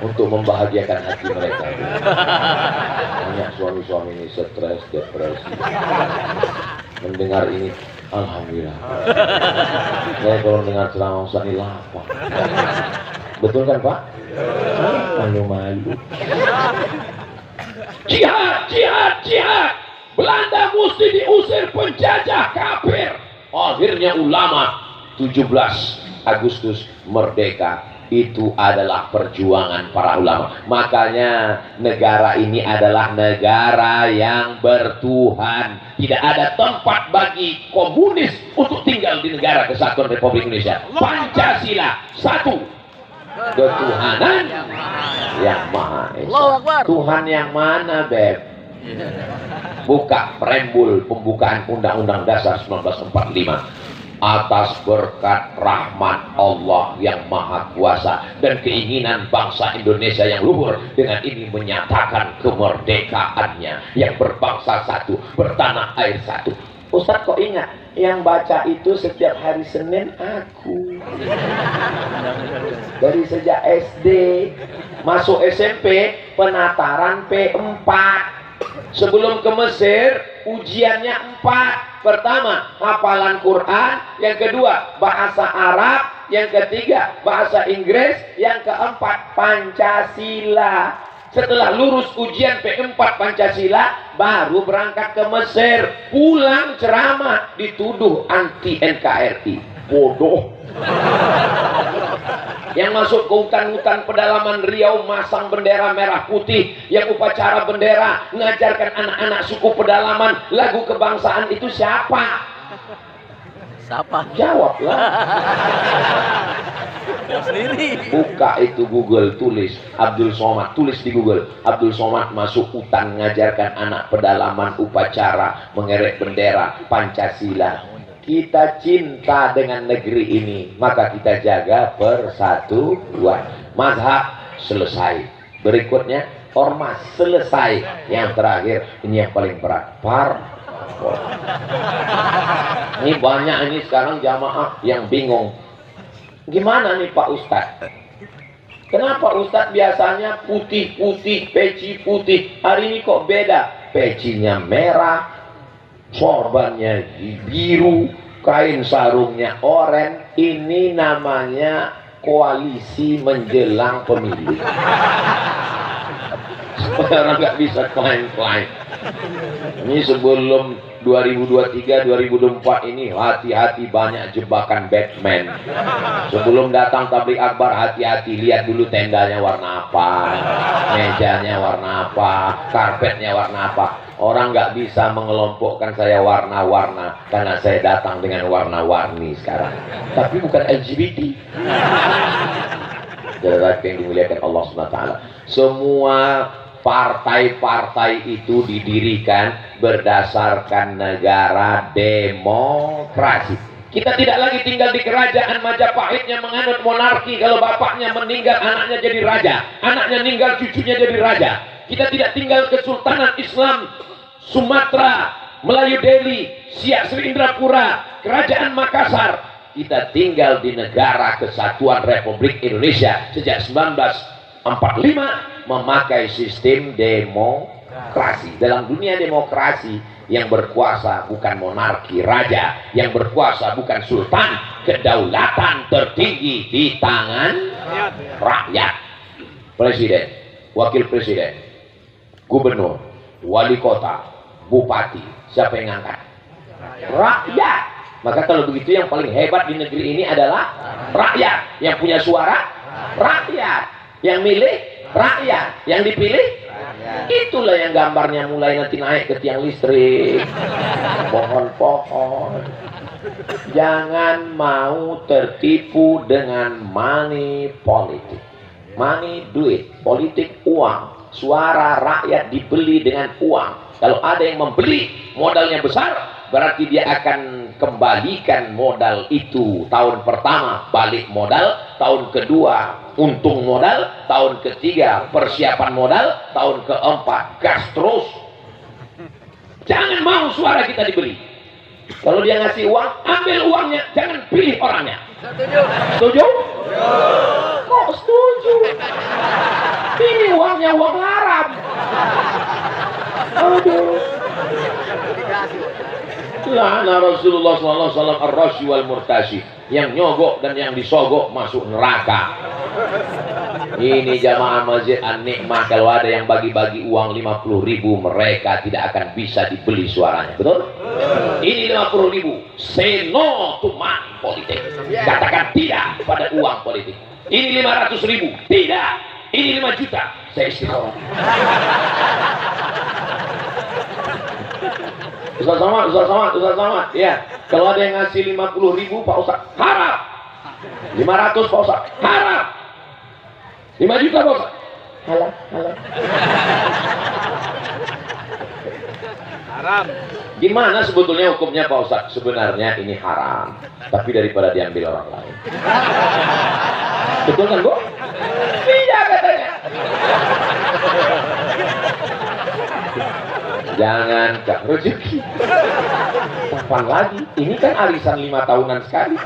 [SPEAKER 1] Untuk membahagiakan hati mereka. Banyak suami-suami ini stres, depresi. Mendengar ini, alhamdulillah. Saya kalau mendengar ceramah Ustaz ini lapar. Betul kan Pak? Malu-malu. Jihad, jihad, jihad. Belanda mesti diusir, penjajah kafir. Akhirnya ulama 17 Agustus merdeka. Itu adalah perjuangan para ulama. Makanya negara ini adalah negara yang bertuhan. Tidak ada tempat bagi komunis untuk tinggal di negara Kesatuan Republik Indonesia. Pancasila satu. Ketuhanan yang Maha Esa. Tuhan yang mana, Beb? Buka preambul pembukaan Undang-Undang Dasar 1945. Atas berkat rahmat Allah yang Maha Kuasa dan keinginan bangsa Indonesia yang luhur, dengan ini menyatakan kemerdekaannya, yang berbangsa satu, bertanah air satu. Ustadz kok ingat yang baca itu setiap hari Senin aku, dari sejak SD masuk SMP penataran P4. Sebelum ke Mesir ujiannya 4. Pertama hafalan Quran, yang kedua bahasa Arab, yang ketiga bahasa Inggris, yang keempat Pancasila. Setelah lurus ujian P4 Pancasila baru berangkat ke Mesir. Pulang ceramah dituduh anti NKRI. Bodoh. Yang masuk ke hutan-hutan pedalaman Riau masang bendera merah putih, yang upacara bendera mengajarkan anak-anak suku pedalaman lagu kebangsaan itu siapa?
[SPEAKER 2] Siapa?
[SPEAKER 1] Jawablah. Buka itu Google, tulis Abdul Somad, tulis di Google Abdul Somad masuk hutan mengajarkan anak pedalaman upacara mengerek bendera Pancasila. Kita cinta dengan negeri ini, maka kita jaga persatuan. Mazhab selesai, berikutnya ormas selesai, yang terakhir ini yang paling berat, parpol. Ini banyak ini sekarang jamaah yang bingung, gimana nih Pak Ustadz? Kenapa Ustadz biasanya putih-putih, peci putih, hari ini kok beda? Pecinya merah, sorbannya biru, kain sarungnya oranye. Ini namanya koalisi menjelang pemilu. Supaya orang nggak bisa klaim-klaim. Ini sebelum 2023-2024 ini hati-hati, banyak jebakan Batman. Sebelum datang tablik akbar, hati-hati, lihat dulu tendanya warna apa, mejanya warna apa, karpetnya warna apa. Orang nggak bisa mengelompokkan saya warna-warna karena saya datang dengan warna-warni sekarang. Tapi bukan LGBT. Saudara yang dimuliakan Allah SWT, semua partai-partai itu didirikan berdasarkan negara demokrasi. Kita tidak lagi tinggal di kerajaan Majapahit yang menganut monarki. Kalau bapaknya meninggal, anaknya jadi raja, anaknya meninggal, cucunya jadi raja. Kita tidak tinggal Kesultanan Islam Sumatera, Melayu Delhi, Siak Sri Indrapura, Kerajaan Makassar. Kita tinggal di negara Kesatuan Republik Indonesia sejak 1945, memakai sistem demokrasi. Dalam dunia demokrasi, yang berkuasa bukan monarki raja, yang berkuasa bukan sultan, kedaulatan tertinggi di tangan rakyat. Presiden, wakil presiden, gubernur, wali kota, bupati, siapa yang ngangkat? Rakyat. Maka kalau begitu yang paling hebat di negeri ini adalah rakyat. Yang punya suara rakyat, yang milih rakyat, yang dipilih rakyat. Itulah yang gambarnya mulai nanti naik ke tiang listrik, pohon-pohon. Jangan mau tertipu dengan money politik. Money, duit, politik, uang. Suara rakyat dibeli dengan uang. Kalau ada yang membeli, modalnya besar, berarti dia akan kembalikan modal itu. Tahun pertama balik modal, tahun kedua untung modal, tahun ketiga persiapan modal, tahun keempat gas terus. Jangan mau suara kita dibeli. Kalau dia ngasih uang, ambil uangnya, jangan pilih orangnya. Setuju? Kok setuju? Ini uangnya uang haram. Aduh. La'ana Rasulullah SAW ar-rashi wal murtashi, yang nyogok dan yang disogok masuk neraka. Ini jamaah Masjid An-Nikmah, kalau ada yang bagi-bagi uang 50.000, mereka tidak akan bisa dibeli suaranya. Betul? Ini 50.000. Say no to money politik. Katakan tidak pada uang politik. Ini 500.000. Tidak. Ini 5 juta. Saya istiqomah. Ustaz Somad, ya. Kalau ada yang ngasih 50.000, Pak Ustaz, haram. 500, Pak Ustaz, haram. 5 juta, Pak Ustaz, halal. Haram. Gimana sebetulnya hukumnya, Pak Ustaz? Sebenarnya ini haram, tapi daripada diambil orang lain. Betul kan, Bu? Tidak katanya. Jangan gak rezeki. Kapan lagi? Ini kan arisan 5 tahunan sekali.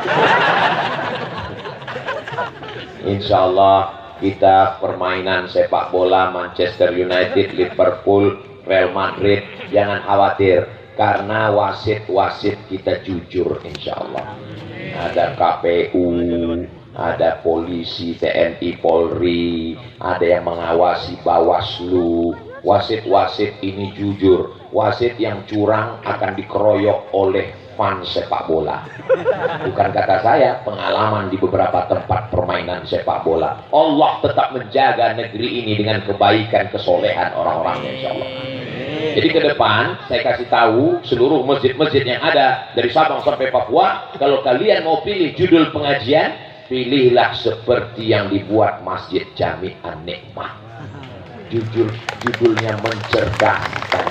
[SPEAKER 1] Insya Allah kita permainan sepak bola Manchester United, Liverpool, Real Madrid, jangan khawatir karena wasit-wasit kita jujur insya Allah. Ada KPU, ada polisi, TNI, Polri, ada yang mengawasi Bawaslu. Wasit-wasit ini jujur. Wasit yang curang akan dikeroyok oleh fans sepak bola. Bukan kata saya, pengalaman di beberapa tempat permainan sepak bola. Allah tetap menjaga negeri ini dengan kebaikan, kesolehan orang-orangnya insya Allah. Jadi ke depan saya kasih tahu seluruh masjid-masjid yang ada dari Sabang sampai Papua, kalau kalian mau pilih judul pengajian, pilihlah seperti yang dibuat Masjid Jami An-Nikmah. Judulnya mencerdaskan.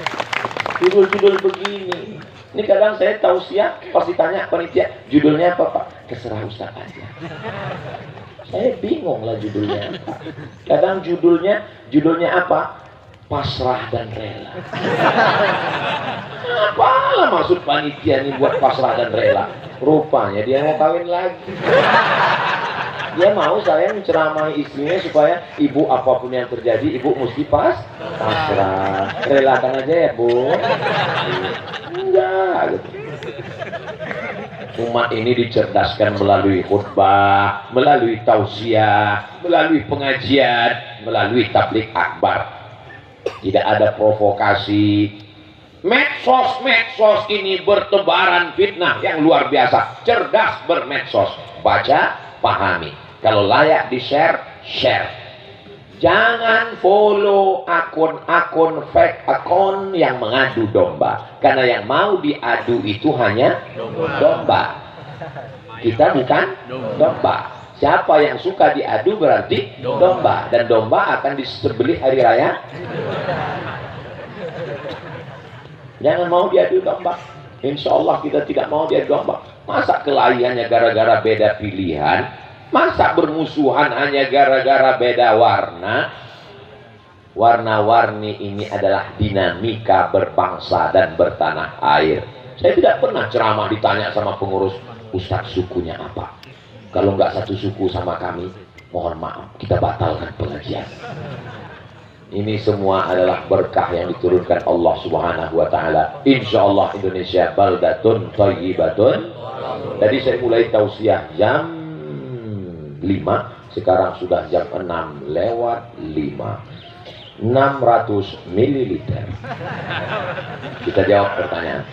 [SPEAKER 1] Judul-judul begini. Ini kadang saya tausiah pasti tanya panitia, judulnya apa Pak? Terserah Ustaz aja. Saya bingung lah judulnya apa. Kadang judulnya apa? Pasrah dan rela. Apalah maksud panitia ini buat pasrah dan rela? Rupanya dia mau kawin lagi. Dia mau saya menceramai istrinya supaya ibu apapun yang terjadi, ibu mesti pasrah. Relakan aja ya Bu. Enggak gitu. Umat ini dicerdaskan melalui khutbah, melalui tausiah, melalui pengajian, melalui tabligh akbar. Tidak ada provokasi. Medsos ini bertebaran fitnah yang luar biasa. Cerdas bermedsos. Baca, pahami. Kalau layak di-share, share. Jangan follow akun-akun fake akun yang mengadu domba. Karena yang mau diadu itu hanya domba. Kita bukan domba. Siapa yang suka diadu berarti domba. Dan domba akan disembelih hari raya. Jangan mau diadu domba. Insya Allah kita tidak mau diadu domba. Masa kelahiannya gara-gara beda pilihan? Masa bermusuhan hanya gara-gara beda warna? Warna-warni ini adalah dinamika berbangsa dan bertanah air. Saya tidak pernah ceramah ditanya sama pengurus, Ustadz sukunya apa? Kalau nggak satu suku sama kami, mohon maaf, kita batalkan pengajian. Ini semua adalah berkah yang diturunkan Allah Subhanahu wa taala. Insyaallah Indonesia baldatun thayyibatun. Tadi saya mulai tausiah jam 5, sekarang sudah jam 6 lewat 5. 600 ml. Kita jawab pertanyaan.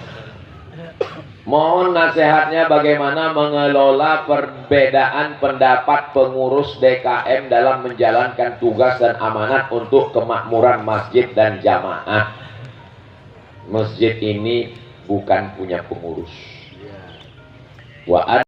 [SPEAKER 1] Mohon nasihatnya bagaimana mengelola perbedaan pendapat pengurus DKM dalam menjalankan tugas dan amanat untuk kemakmuran masjid dan jamaah. Masjid ini bukan punya pengurus.